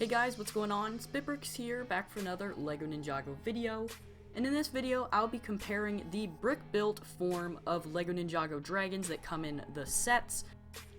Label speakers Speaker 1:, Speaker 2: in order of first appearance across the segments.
Speaker 1: Hey guys, what's going on? SpitBrix here, back for another LEGO Ninjago video. And in this video, I'll be comparing the brick-built form of LEGO Ninjago dragons that come in the sets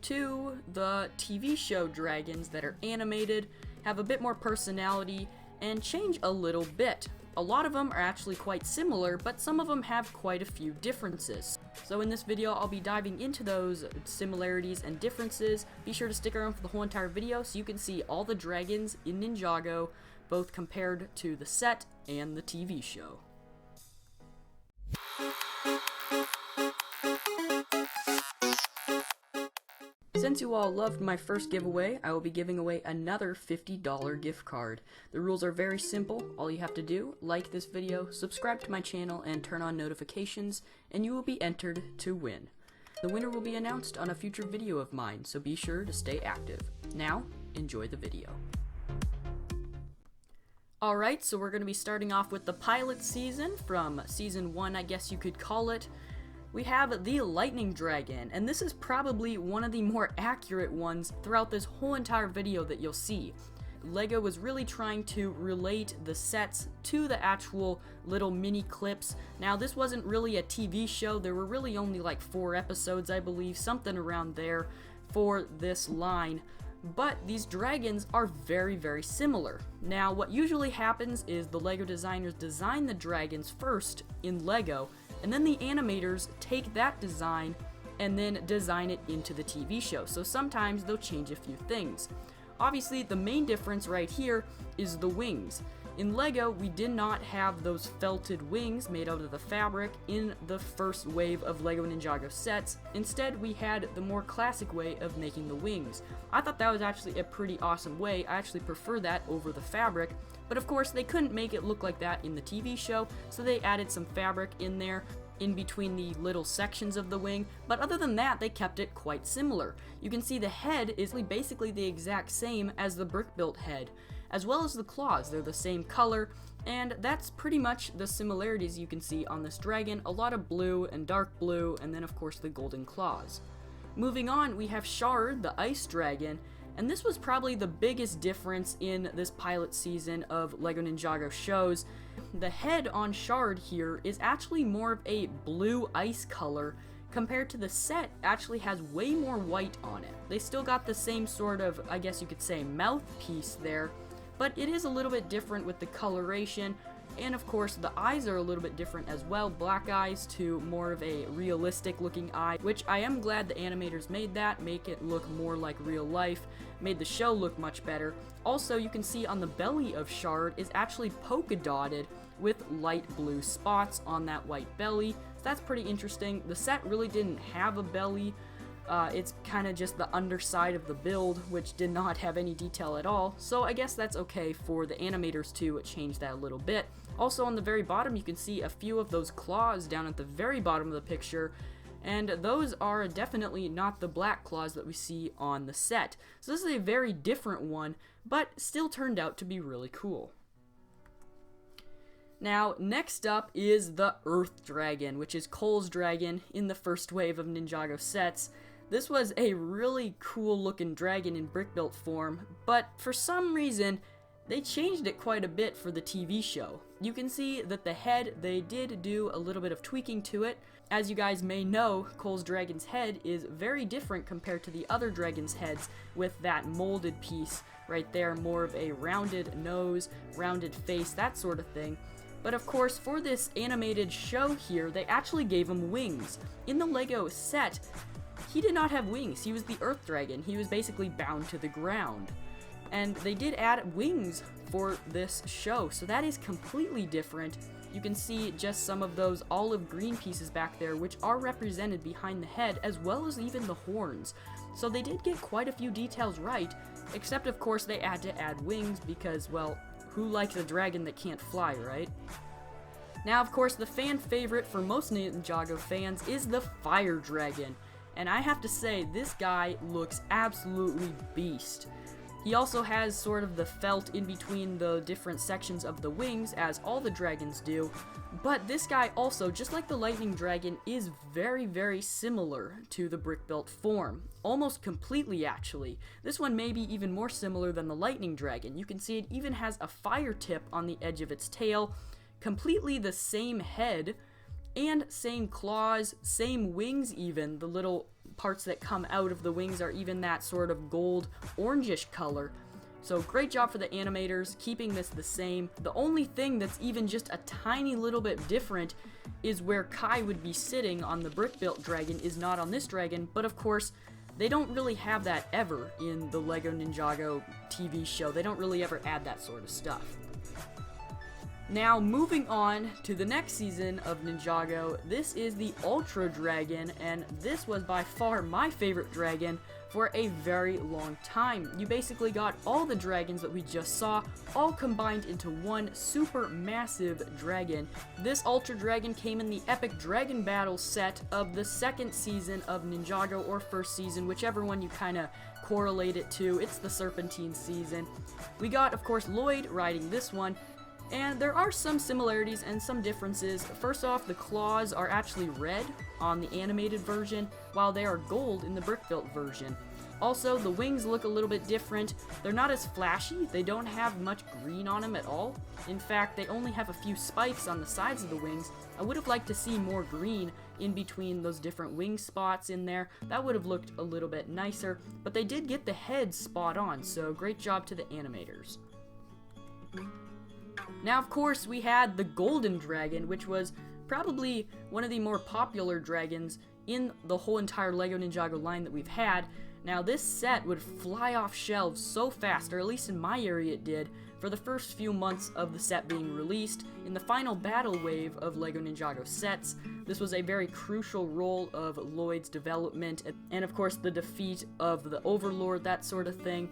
Speaker 1: to the TV show dragons that are animated, have a bit more personality, and change a little bit. A lot of them are actually quite similar, but some of them have quite a few differences. So in this video, I'll be diving into those similarities and differences. Be sure to stick around for the whole entire video so you can see all the dragons in Ninjago, both compared to the set and the TV show. Since you all loved my first giveaway, I will be giving away another $50 gift card. The rules are very simple. All you have to do, like this video, subscribe to my channel, and turn on notifications, and you will be entered to win. The winner will be announced on a future video of mine, so be sure to stay active. Now, enjoy the video. Alright, so we're going to be starting off with the pilot season from Season 1, I guess you could call it. We have the Lightning Dragon, and this is probably one of the more accurate ones throughout this whole entire video that you'll see. LEGO was really trying to relate the sets to the actual little mini clips. Now, this wasn't really a TV show. There were really only like 4 episodes, I believe, something around there for this line. But these dragons are very, very similar. Now, what usually happens is the LEGO designers design the dragons first in LEGO, and then the animators take that design and then design it into the TV show. So sometimes they'll change a few things. Obviously, the main difference right here is the wings. In LEGO, we did not have those felted wings made out of the fabric in the first wave of LEGO Ninjago sets. Instead, we had the more classic way of making the wings. I thought that was actually a pretty awesome way. I actually prefer that over the fabric. But of course, they couldn't make it look like that in the TV show, so they added some fabric in there in between the little sections of the wing, but other than that, they kept it quite similar. You can see the head is basically the exact same as the brick-built head, as well as the claws. They're the same color, and that's pretty much the similarities you can see on this dragon. A lot of blue and dark blue, and then of course the golden claws. Moving on, we have Shard, the ice dragon, and this was probably the biggest difference in this pilot season of LEGO Ninjago shows. The head on Shard here is actually more of a blue ice color, compared to the set actually has way more white on it. They still got the same sort of, I guess you could say, mouthpiece there, but it is a little bit different with the coloration. And of course, the eyes are a little bit different as well. Black eyes to more of a realistic looking eye, which I am glad the animators made that, make it look more like real life, made the show look much better. Also, you can see on the belly of Shard is actually polka dotted with light blue spots on that white belly. So that's pretty interesting. The set really didn't have a belly. It's kind of just the underside of the build, which did not have any detail at all, so I guess that's okay for the animators to change that a little bit. Also, on the very bottom, you can see a few of those claws down at the very bottom of the picture, and those are definitely not the black claws that we see on the set. So this is a very different one, but still turned out to be really cool. Now, next up is the Earth Dragon, which is Cole's dragon in the first wave of Ninjago sets. This was a really cool looking dragon in brick-built form, but for some reason, they changed it quite a bit for the TV show. You can see that the head, they did do a little bit of tweaking to it. As you guys may know, Cole's dragon's head is very different compared to the other dragon's heads, with that molded piece right there, more of a rounded nose, rounded face, that sort of thing. But of course, for this animated show here, they actually gave him wings. In the LEGO set, he did not have wings. He was the Earth Dragon. He was basically bound to the ground. And they did add wings for this show, so that is completely different. You can see just some of those olive green pieces back there, which are represented behind the head, as well as even the horns. So they did get quite a few details right, except of course they had to add wings because, well, who likes a dragon that can't fly, right? Now, of course, the fan favorite for most Ninjago fans is the Fire Dragon. And I have to say, this guy looks absolutely beast. He also has sort of the felt in between the different sections of the wings, as all the dragons do, But this guy also, just like the Lightning Dragon, is very, very similar to the brick-built form. Almost completely, actually. This one may be even more similar than the Lightning Dragon. You can see it even has a fire tip on the edge of its tail, completely the same head, and same claws, same wings even. The little parts that come out of the wings are even that sort of gold orangish color. So great job for the animators, keeping this the same. The only thing that's even just a tiny little bit different is where Kai would be sitting on the brick-built dragon is not on this dragon, but of course, they don't really have that ever in the LEGO Ninjago TV show. They don't really ever add that sort of stuff. Now, moving on to the next season of Ninjago, this is the Ultra Dragon, and this was by far my favorite dragon for a very long time. You basically got all the dragons that we just saw, all combined into one super massive dragon. This Ultra Dragon came in the Epic Dragon Battle set of the second season of Ninjago, or first season, whichever one you kind of correlate it to. It's the Serpentine season. We got, of course, Lloyd riding this one. And there are some similarities and some differences. First off, the claws are actually red on the animated version, while they are gold in the brick-built version. Also, the wings look a little bit different. They're not as flashy. They don't have much green on them at all. In fact, they only have a few spikes on the sides of the wings. I would have liked to see more green in between those different wing spots in there. That would have looked a little bit nicer, but they did get the head spot on, so great job to the animators. Now, of course, we had the Golden Dragon, which was probably one of the more popular dragons in the whole entire LEGO Ninjago line that we've had. Now, this set would fly off shelves so fast, or at least in my area it did, for the first few months of the set being released. In the final battle wave of LEGO Ninjago sets, this was a very crucial role of Lloyd's development, and of course the defeat of the Overlord, that sort of thing.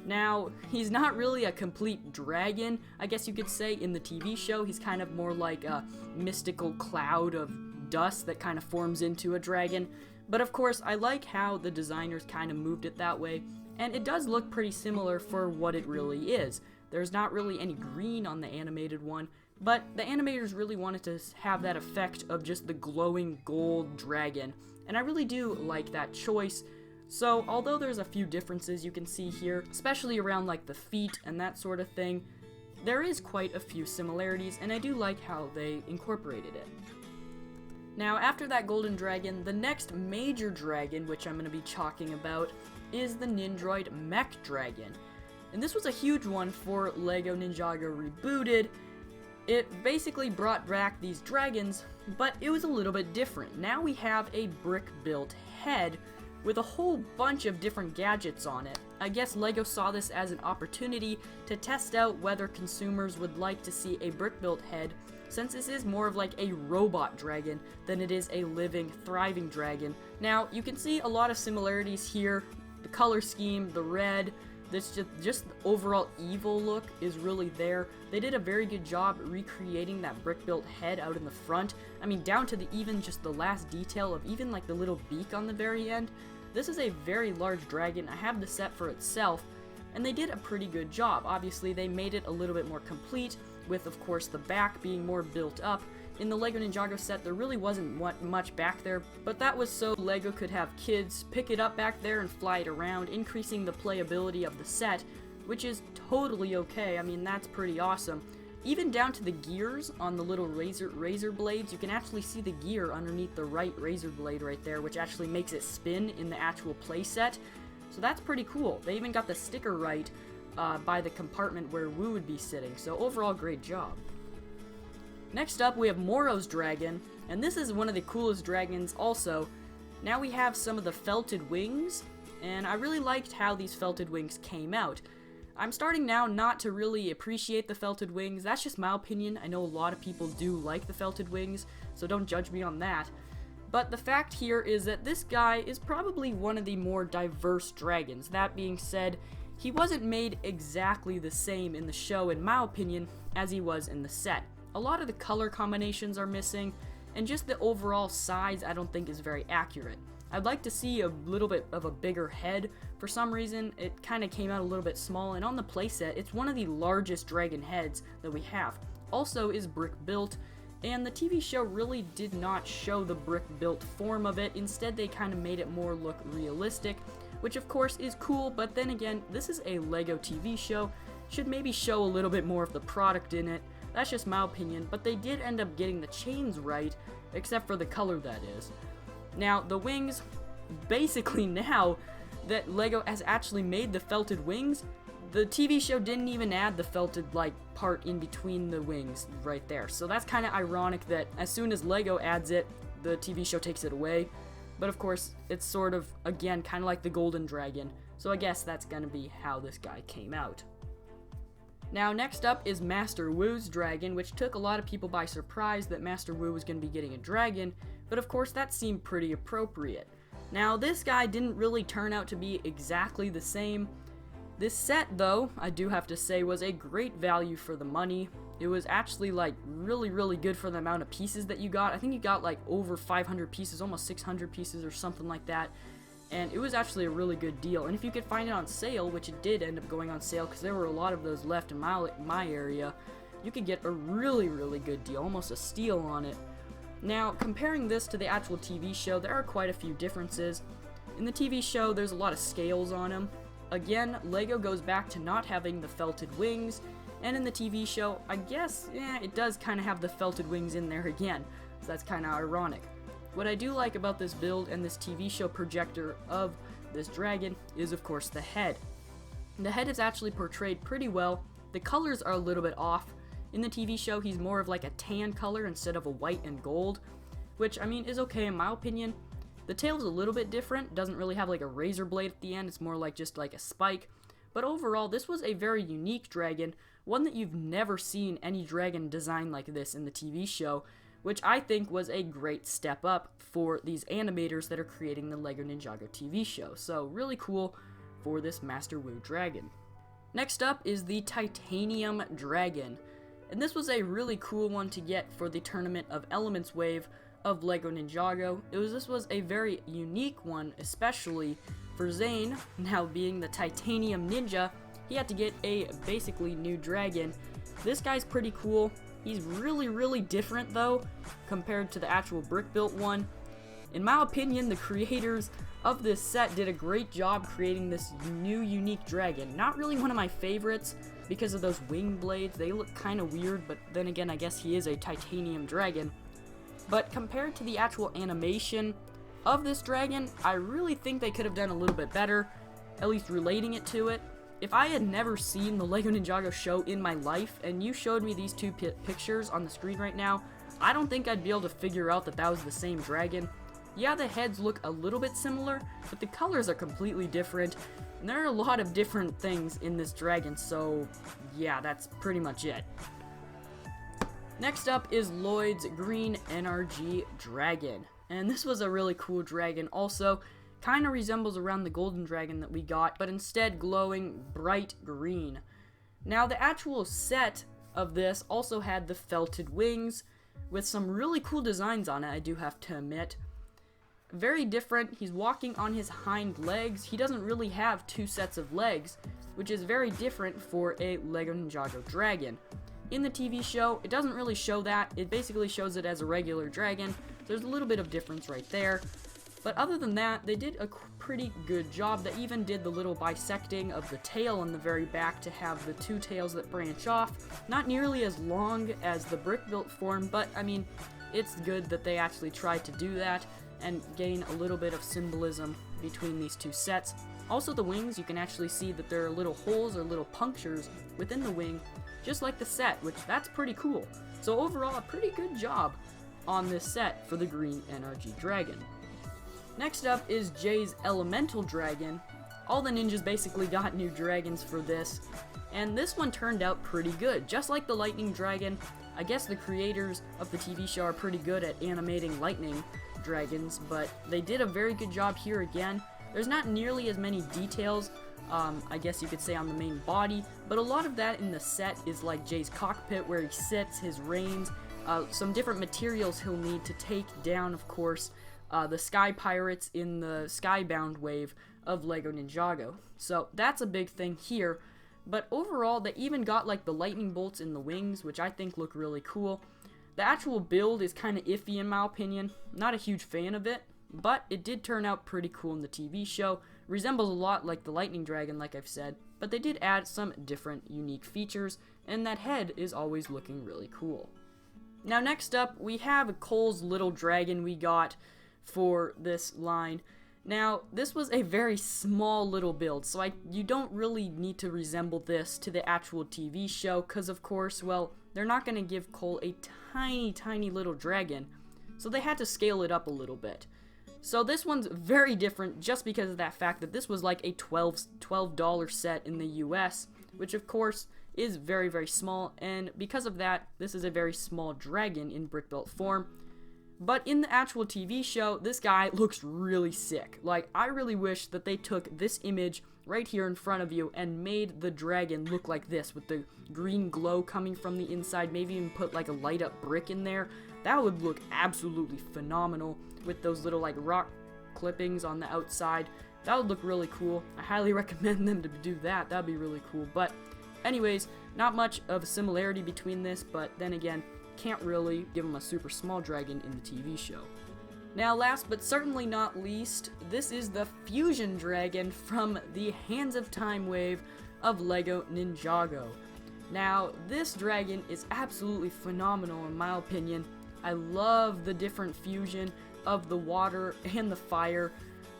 Speaker 1: Now, he's not really a complete dragon, I guess you could say, in the TV show. He's kind of more like a mystical cloud of dust that kind of forms into a dragon. But of course, I like how the designers kind of moved it that way, and it does look pretty similar for what it really is. There's not really any green on the animated one, but the animators really wanted to have that effect of just the glowing gold dragon, and I really do like that choice. So, although there's a few differences you can see here, especially around like the feet and that sort of thing, there is quite a few similarities, and I do like how they incorporated it. Now, after that Golden Dragon, the next major dragon, which I'm going to be talking about, is the Nindroid Mech Dragon. And this was a huge one for LEGO Ninjago Rebooted. It basically brought back these dragons, but it was a little bit different. Now we have a brick-built head with a whole bunch of different gadgets on it. I guess LEGO saw this as an opportunity to test out whether consumers would like to see a brick-built head, since this is more of like a robot dragon than it is a living, thriving dragon. Now, you can see a lot of similarities here. The color scheme, the red, this just the overall evil look is really there. They did a very good job recreating that brick-built head out in the front. I mean, down to even just the last detail of even like the little beak on the very end. This is a very large dragon. I have the set for itself, and they did a pretty good job. Obviously, they made it a little bit more complete, with of course the back being more built up. In the LEGO Ninjago set, there really wasn't much back there, but that was so LEGO could have kids pick it up back there and fly it around, increasing the playability of the set, which is totally okay. I mean, that's pretty awesome. Even down to the gears on the little razor blades, you can actually see the gear underneath the right razor blade right there, which actually makes it spin in the actual playset. So that's pretty cool. They even got the sticker right by the compartment where Wu would be sitting, so overall great job. Next up, we have Morose Dragon, and this is one of the coolest dragons also. Now we have some of the felted wings, and I really liked how these felted wings came out. I'm starting now not to really appreciate the felted wings. That's just my opinion. I know a lot of people do like the felted wings, so don't judge me on that. But the fact here is that this guy is probably one of the more diverse dragons. That being said, he wasn't made exactly the same in the show, in my opinion, as he was in the set. A lot of the color combinations are missing, and just the overall size I don't think is very accurate. I'd like to see a little bit of a bigger head. For some reason, it kind of came out a little bit small, and on the playset, it's one of the largest dragon heads that we have. Also is brick built, And the TV show really did not show the brick-built form of it. Instead, they kind of made it more look realistic, which of course is cool, but then again, this is a LEGO TV show. Should maybe show a little bit more of the product in it. That's just my opinion, but they did end up getting the chains right, except for the color, that is. Now, the wings, basically now that LEGO has actually made the felted wings, the TV show didn't even add the felted, like, part in between the wings right there. So that's kind of ironic that as soon as LEGO adds it, the TV show takes it away. But of course, it's sort of, again, kind of like the Golden Dragon. So I guess that's going to be how this guy came out. Now, next up is Master Wu's dragon, which took a lot of people by surprise that Master Wu was going to be getting a dragon. But of course, that seemed pretty appropriate. Now, this guy didn't really turn out to be exactly the same. This set, though, I do have to say, was a great value for the money. It was actually, like, really good for the amount of pieces that you got. I think you got, like, over 500 pieces, almost 600 pieces or something like that. And it was actually a really good deal. And if you could find it on sale, which it did end up going on sale, because there were a lot of those left in my area, you could get a really good deal, almost a steal on it. Now, comparing this to the actual TV show, there are quite a few differences. In the TV show, there's a lot of scales on him. Again, LEGO goes back to not having the felted wings, and in the TV show, I guess, it does kind of have the felted wings in there again, so that's kind of ironic. What I do like about this build and this TV show projector of this dragon is, of course, the head. The head is actually portrayed pretty well. The colors are a little bit off. In the TV show, he's more of like a tan color instead of a white and gold, which, I mean, is okay in my opinion. The tail's a little bit different, doesn't really have like a razor blade at the end, it's more like just like a spike. But overall, this was a very unique dragon, one that you've never seen any dragon design like this in the TV show, which I think was a great step up for these animators that are creating the LEGO Ninjago TV show. So really cool for this Master Wu dragon. Next up is the Titanium Dragon, and this was a really cool one to get for the Tournament of Elements wave of LEGO Ninjago. This was a very unique one, especially for Zane, now being the Titanium Ninja. He had to get a basically new dragon. This guy's pretty cool. He's really different though, compared to the actual brick-built one. In my opinion, the creators of this set did a great job creating this new unique dragon. Not really one of my favorites because of those wing blades. They look kind of weird, but then again, I guess he is a titanium dragon. But compared to the actual animation of this dragon, I really think they could have done a little bit better, at least relating it to it. If I had never seen the LEGO Ninjago show in my life, and you showed me these two pictures on the screen right now, I don't think I'd be able to figure out that that was the same dragon. Yeah, the heads look a little bit similar, but the colors are completely different, and there are a lot of different things in this dragon, so yeah, that's pretty much it. Next up is Lloyd's Green NRG Dragon, and this was a really cool dragon also. Kind of resembles around the golden dragon that we got, but instead glowing bright green. Now, the actual set of this also had the felted wings with some really cool designs on it, I do have to admit. Very different. He's walking on his hind legs. He doesn't really have two sets of legs, which is very different for a LEGO Ninjago dragon. In the TV show, it doesn't really show that. It basically shows it as a regular dragon. There's a little bit of difference right there. But other than that, they did a pretty good job. They even did the little bisecting of the tail on the very back to have the two tails that branch off. Not nearly as long as the brick-built form, but I mean, it's good that they actually tried to do that and gain a little bit of symbolism between these two sets. Also, the wings, you can actually see that there are little holes or little punctures within the wing, just like the set, which that's pretty cool. So overall, a pretty good job on this set for the Green NRG Dragon. Next up is Jay's Elemental Dragon. All the ninjas basically got new dragons for this, and this one turned out pretty good. Just like the Lightning Dragon, I guess the creators of the TV show are pretty good at animating lightning dragons, but they did a very good job here again. There's not nearly as many details, I guess you could say, on the main body, but a lot of that in the set is like Jay's cockpit, where he sits, his reins, some different materials he'll need to take down, of course, the Sky Pirates in the Skybound wave of LEGO Ninjago. So that's a big thing here, but overall they even got like the lightning bolts in the wings, which I think look really cool. the actual build is kind of iffy in my opinion. Not a huge fan of it, but it did turn out pretty cool in the TV show. Resembles a lot like the Lightning Dragon, like I've said, but they did add some different unique features, and that head is always looking really cool. Now next up, we have Cole's little dragon we got for this line. Now, this was a very small little build, so you don't really need to resemble this to the actual TV show, because of course, well, they're not going to give Cole a tiny little dragon, so they had to scale it up a little bit. So this one's very different just because of that fact that this was like a $12 set in the US, which of course is very small, and because of that, this is a very small dragon in brick built form. But in the actual TV show, this guy looks really sick. Like, I really wish that they took this image right here in front of you and made the dragon look like this, with the green glow coming from the inside, maybe even put like a light up brick in there. That would look absolutely phenomenal with those little like rock clippings on the outside. That would look really cool. I highly recommend them to do that. That'd be really cool. But anyways, not much of a similarity between this, but then again, can't really give him a super small dragon in the TV show. Now last but certainly not least, this is the Fusion Dragon from the Hands of Time wave of LEGO Ninjago. Now this dragon is absolutely phenomenal in my opinion. I love the different fusion of the water and the fire.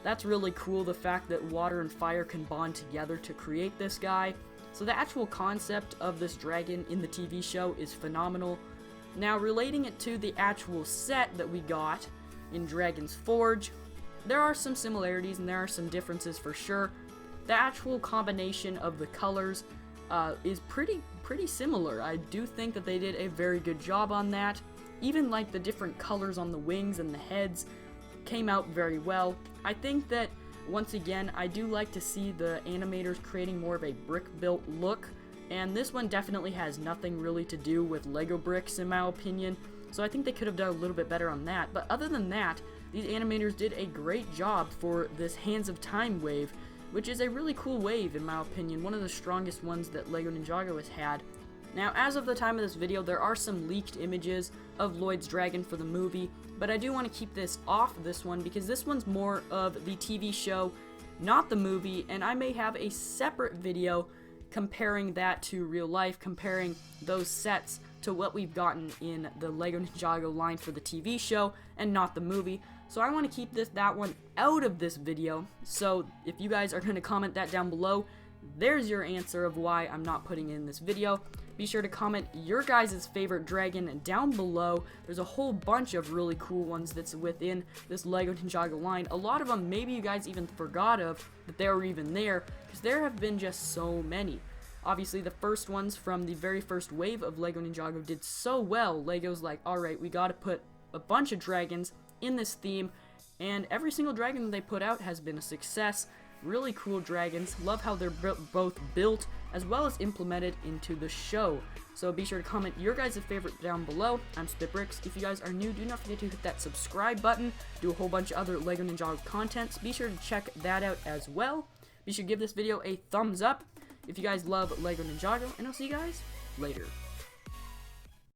Speaker 1: That's really cool, the fact that water and fire can bond together to create this guy. So the actual concept of this dragon in the TV show is phenomenal. Now, relating it to the actual set that we got in Dragon's Forge, there are some similarities and there are some differences for sure. The actual combination of the colors is pretty similar. I do think that they did a very good job on that. Even like the different colors on the wings and the heads came out very well. I think that, once again, I do like to see the animators creating more of a brick-built look. And this one definitely has nothing really to do with Lego bricks in my opinion, so I think they could have done a little bit better on that. But other than that, these animators did a great job for this Hands of Time wave, which is a really cool wave in my opinion, one of the strongest ones that LEGO Ninjago has had. Now, as of the time of this video, there are some leaked images of Lloyd's dragon for the movie, but I do want to keep this off this one because this one's more of the TV show, not the movie, and I may have a separate video comparing that to real life, comparing those sets to what we've gotten in the LEGO Ninjago line for the TV show and not the movie. So I want to keep that one out of this video. So if you guys are going to comment that down below, there's your answer of why I'm not putting it in this video. Be sure to comment your guys' favorite dragon down below. There's a whole bunch of really cool ones that's within this LEGO Ninjago line. A lot of them maybe you guys even forgot of that they were even there, because there have been just so many. Obviously, the first ones from the very first wave of LEGO Ninjago did so well. LEGO's like, alright, we gotta put a bunch of dragons in this theme, and every single dragon that they put out has been a success. Really cool dragons. Love how they're both built as well as implemented into the show. So be sure to comment your guys' favorite down below. I'm SpitBrix. If you guys are new, do not forget to hit that subscribe button. Do a whole bunch of other LEGO Ninjago content. Be sure to check that out as well. Be sure to give this video a thumbs up if you guys love LEGO Ninjago, and I'll see you guys later.